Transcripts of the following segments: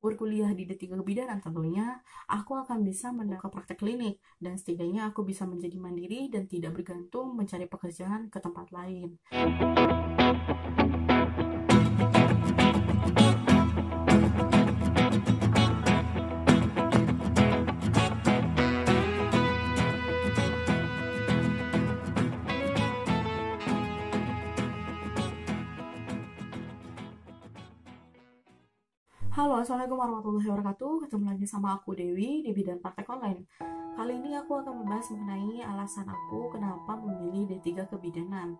berkuliah di D3 Kebidanan tentunya aku akan bisa mendapat praktek klinik dan setidaknya aku bisa menjadi mandiri dan tidak bergantung mencari pekerjaan ke tempat lain. Halo, Assalamualaikum warahmatullahi wabarakatuh. Ketemu lagi sama aku Dewi di bidang praktek online. Kali ini aku akan membahas mengenai alasan aku kenapa memilih D3 Kebidanan.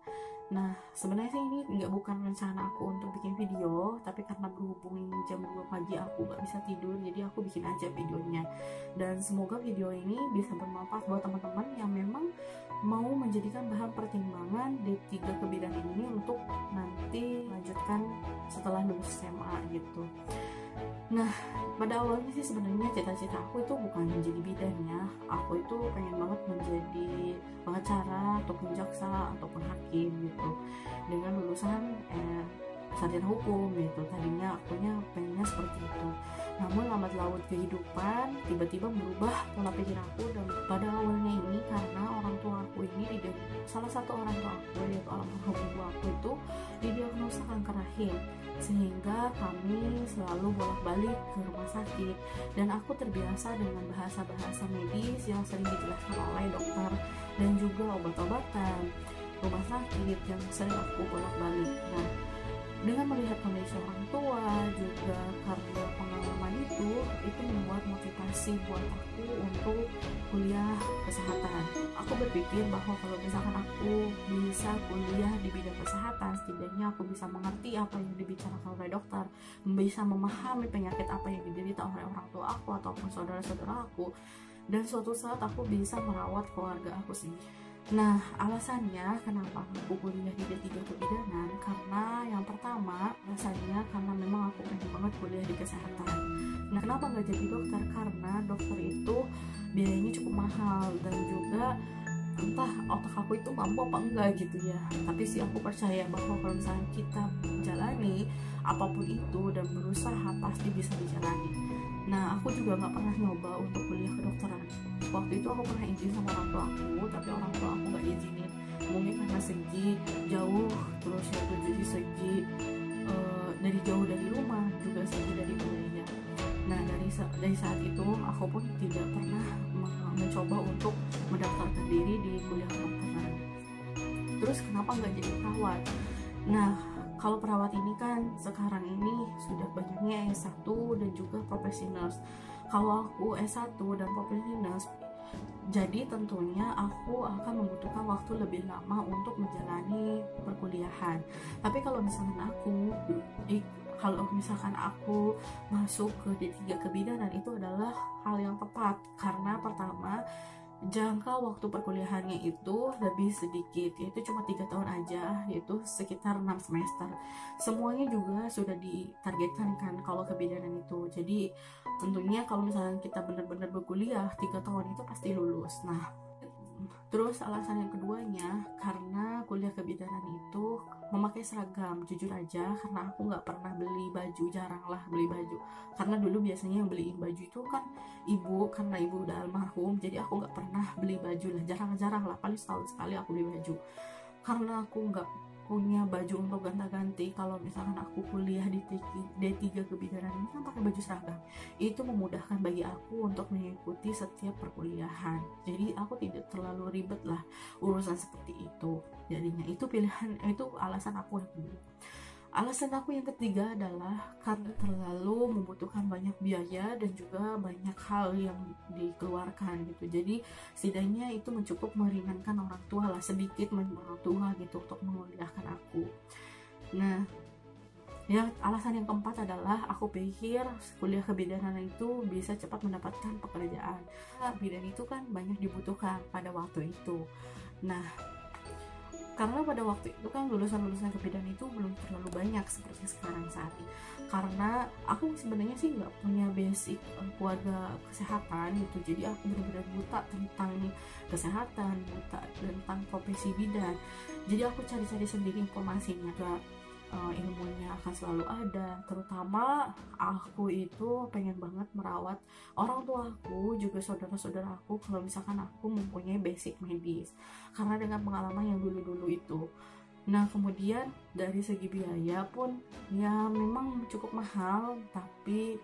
Nah, sebenarnya sih ini bukan rencana aku untuk bikin video, tapi karena berhubung jam 2 pagi aku gak bisa tidur, jadi aku bikin aja videonya. Dan semoga video ini bisa bermanfaat buat teman-teman yang memang mau menjadikan bahan pertimbangan D3 Kebidanan ini untuk nanti lanjutkan setelah lulus SMA gitu. Nah, pada awalnya sih sebenarnya cita-cita aku itu bukan menjadi bidan ya. Aku itu pengen banget menjadi pengacara ataupun jaksa ataupun hakim gitu. Dengan lulusan sarjana hukum gitu. Tadinya akunya pengennya seperti itu. Namun lambat laun kehidupan tiba-tiba merubah pola pikir aku, dan pada awalnya ini karena orang tua aku ini salah satu orang tua aku yaitu almarhum ibu aku itu didiagnosa kanker rahim, sehingga kami selalu bolak-balik ke rumah sakit dan aku terbiasa dengan bahasa-bahasa medis yang sering dijelaskan oleh dokter dan juga obat-obatan rumah sakit yang sering aku bolak-balik. Nah, dengan melihat kondisi orang tua juga karena pengalaman itu membuat motivasi buat aku untuk kuliah kesehatan. Aku berpikir bahwa kalau misalkan aku bisa kuliah di bidang kesehatan, setidaknya aku bisa mengerti apa yang dibicarakan oleh dokter, bisa memahami penyakit apa yang diderita oleh orang tua aku ataupun saudara-saudara aku, dan suatu saat aku bisa merawat keluarga aku sendiri. Nah, alasannya kenapa aku kuliah di D3 Kebidanan, karena yang pertama alasannya karena memang aku pengen banget kuliah di kesehatan. Nah, kenapa nggak jadi dokter? Karena dokter itu biayanya cukup mahal dan juga entah otak aku itu mampu apa enggak gitu ya. Tapi sih aku percaya bahwa kalau misalnya kita menjalani apapun itu dan berusaha, pasti bisa dijalani. Nah, aku juga nggak pernah nyoba untuk kuliah kedokteran. Waktu itu aku pernah izin sama orang tua aku, tapi orang tua aku nggak izinin. Mungkin karena segi jauh, terus ya dari segi dari jauh dari rumah, juga segi dari biaya. Nah, dari saat itu aku pun tidak pernah mencoba untuk mendaftarkan diri di kuliah kedokteran. Terus kenapa nggak jadi perawat? Nah, kalau perawat ini kan sekarang ini sudah banyaknya S1 dan juga profesi nurse. Kalau aku S1 dan profesi nurse, jadi tentunya aku akan membutuhkan waktu lebih lama untuk menjalani perkuliahan. Tapi kalau misalkan aku masuk ke D3 Kebidanan, itu adalah hal yang tepat karena pertama, jangka waktu perkuliahannya itu lebih sedikit, yaitu cuma 3 tahun aja, yaitu sekitar 6 semester. Semuanya juga sudah ditargetkan kan kalau kebidanan itu. Jadi tentunya kalau misalnya kita benar-benar berkuliah 3 tahun itu pasti lulus. Nah, terus alasan yang keduanya karena kuliah kebidanan itu memakai seragam. Jujur aja, karena aku nggak pernah beli baju, jarang lah beli baju, karena dulu biasanya yang beliin baju itu kan ibu, karena ibu udah almarhum, jadi aku nggak pernah beli baju lah, jarang-jarang lah, paling setahun sekali aku beli baju, karena aku nggak punya baju untuk ganti-ganti. Kalau misalkan aku kuliah di D3 Kebidanan ini kan pakai baju seragam, itu memudahkan bagi aku untuk mengikuti setiap perkuliahan, jadi aku tidak terlalu ribet lah urusan seperti itu. Jadinya itu pilihan, itu alasan aku yang kedua. Alasan aku yang ketiga adalah karena terlalu membutuhkan banyak biaya dan juga banyak hal yang dikeluarkan gitu. Jadi setidaknya itu mencukup meringankan orang tua lah, sedikit orang tua gitu untuk menguliahkan aku. Nah, alasan yang keempat adalah aku pikir kuliah kebidanan itu bisa cepat mendapatkan pekerjaan. Bidan itu kan banyak dibutuhkan pada waktu itu. Nah, karena pada waktu itu kan lulusan-lulusan kebidanan itu belum terlalu banyak seperti sekarang saat ini. Karena aku sebenarnya sih nggak punya basic keluarga kesehatan gitu, jadi aku benar-benar buta tentang kesehatan, buta tentang profesi bidan. Jadi aku cari-cari sendiri informasinya. ilmunya akan selalu ada. Terutama aku itu pengen banget merawat orang tua aku, juga saudara-saudara aku, kalau misalkan aku mempunyai basic medis, karena dengan pengalaman yang dulu-dulu itu. Nah, kemudian dari segi biaya pun ya memang cukup mahal, tapi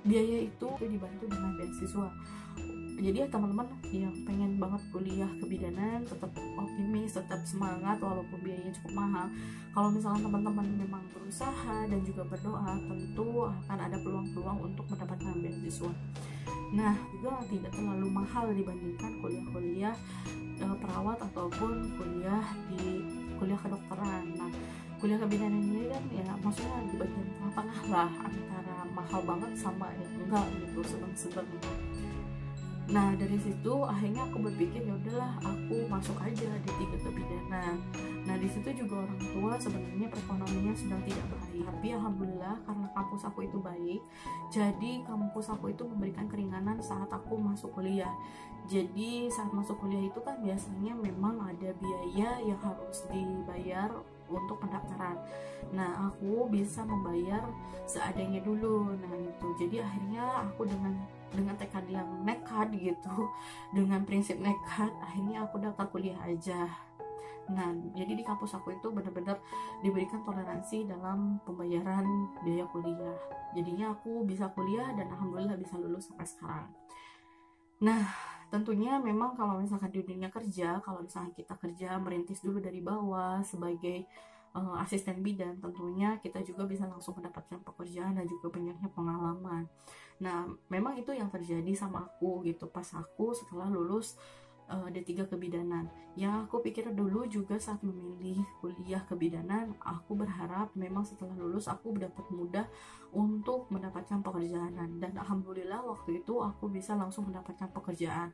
biaya itu dibantu dengan beasiswa. Jadi ya teman-teman yang pengen banget kuliah kebidanan, tetap optimis, tetap semangat walaupun biayanya cukup mahal. Kalau misalnya teman-teman memang berusaha dan juga berdoa, tentu akan ada peluang-peluang untuk mendapatkan beasiswa. Nah, juga tidak terlalu mahal dibandingkan kuliah-kuliah perawat ataupun kuliah kedokteran. Nah, kuliah kebidanan ini kan ya maksudnya di bagian tengah-tengah lah antara mahal banget sama yang enggak gitu, sedang-sedang. Nah, dari situ akhirnya aku berpikir ya udahlah aku masuk aja di 3 kebidanan. Nah, di situ juga orang tua sebenarnya perekonomiannya sedang tidak baik, tapi alhamdulillah karena kampus aku itu baik, jadi kampus aku itu memberikan keringanan saat aku masuk kuliah. Jadi saat masuk kuliah itu kan biasanya memang ada biaya yang harus dibayar untuk pendaftaran. Nah, aku bisa membayar seadanya dulu. Nah, itu jadi akhirnya aku dengan tekad yang nekat gitu, dengan prinsip nekat, akhirnya aku daftar kuliah aja. Nah, jadi di kampus aku itu benar-benar diberikan toleransi dalam pembayaran biaya kuliah. Jadinya aku bisa kuliah dan alhamdulillah bisa lulus sampai sekarang. Nah, tentunya memang kalau misalkan di dunia kerja, kalau misalkan kita kerja merintis dulu dari bawah sebagai asisten bidan, tentunya kita juga bisa langsung mendapatkan pekerjaan dan juga banyaknya pengalaman. Nah, memang itu yang terjadi sama aku gitu pas aku setelah lulus D3 kebidanan. Yang aku pikir dulu juga saat memilih kuliah kebidanan, aku berharap memang setelah lulus aku dapat mudah untuk mendapatkan pekerjaan, dan alhamdulillah waktu itu aku bisa langsung mendapatkan pekerjaan.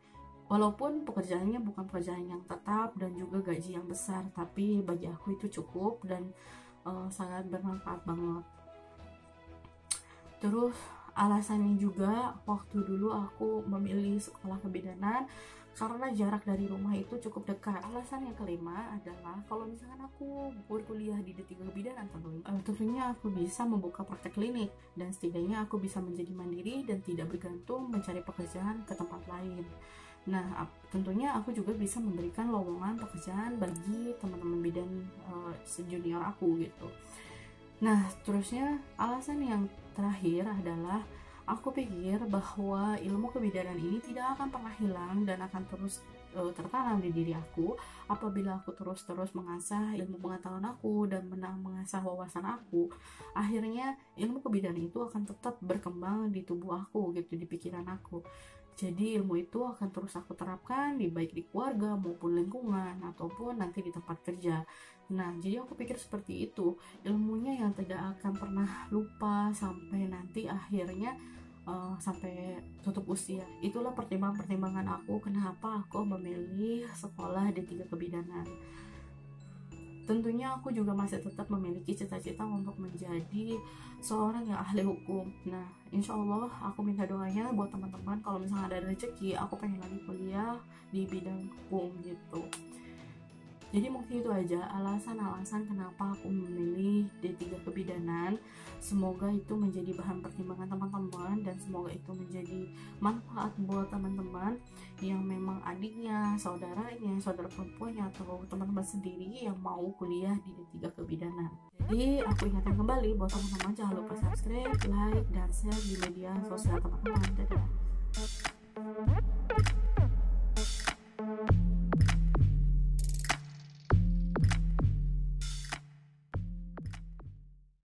Walaupun pekerjaannya bukan pekerjaan yang tetap dan juga gaji yang besar, tapi bagi aku itu cukup dan sangat bermanfaat banget. Terus alasannya juga waktu dulu aku memilih sekolah kebidanan karena jarak dari rumah itu cukup dekat. Alasan yang kelima adalah kalau misalkan aku berkuliah di D3 kebidanan, tentunya aku bisa membuka praktek klinik dan setidaknya aku bisa menjadi mandiri dan tidak bergantung mencari pekerjaan ke tempat lain. Nah, tentunya aku juga bisa memberikan lowongan pekerjaan bagi teman-teman bidan sejunior aku gitu. Nah, terusnya alasan yang terakhir adalah aku pikir bahwa ilmu kebidanan ini tidak akan pernah hilang dan akan terus tertanam di diri aku apabila aku terus-terus mengasah ilmu pengetahuan aku dan mengasah wawasan aku. Akhirnya ilmu kebidanan itu akan tetap berkembang di tubuh aku gitu, di pikiran aku. Jadi ilmu itu akan terus aku terapkan baik di keluarga maupun lingkungan ataupun nanti di tempat kerja. Nah, jadi aku pikir seperti itu, ilmunya yang tidak akan pernah lupa sampai nanti akhirnya sampai tutup usia. Itulah pertimbangan aku kenapa aku memilih sekolah D3 kebidanan. Tentunya aku juga masih tetap memiliki cita-cita untuk menjadi seorang yang ahli hukum. Nah, insya Allah aku minta doanya buat teman-teman kalau misalnya ada rezeki, aku pengen lagi kuliah di bidang hukum gitu. Jadi mungkin itu aja alasan-alasan kenapa aku memilih D3 kebidanan. Semoga itu menjadi bahan pertimbangan teman-teman dan semoga itu menjadi manfaat buat teman-teman yang memang adiknya, saudaranya, saudara perempuannya atau teman-teman sendiri yang mau kuliah di D3 kebidanan. Jadi aku ingatkan kembali buat teman-teman jangan lupa subscribe, like, dan share di media sosial teman-teman. Dadah.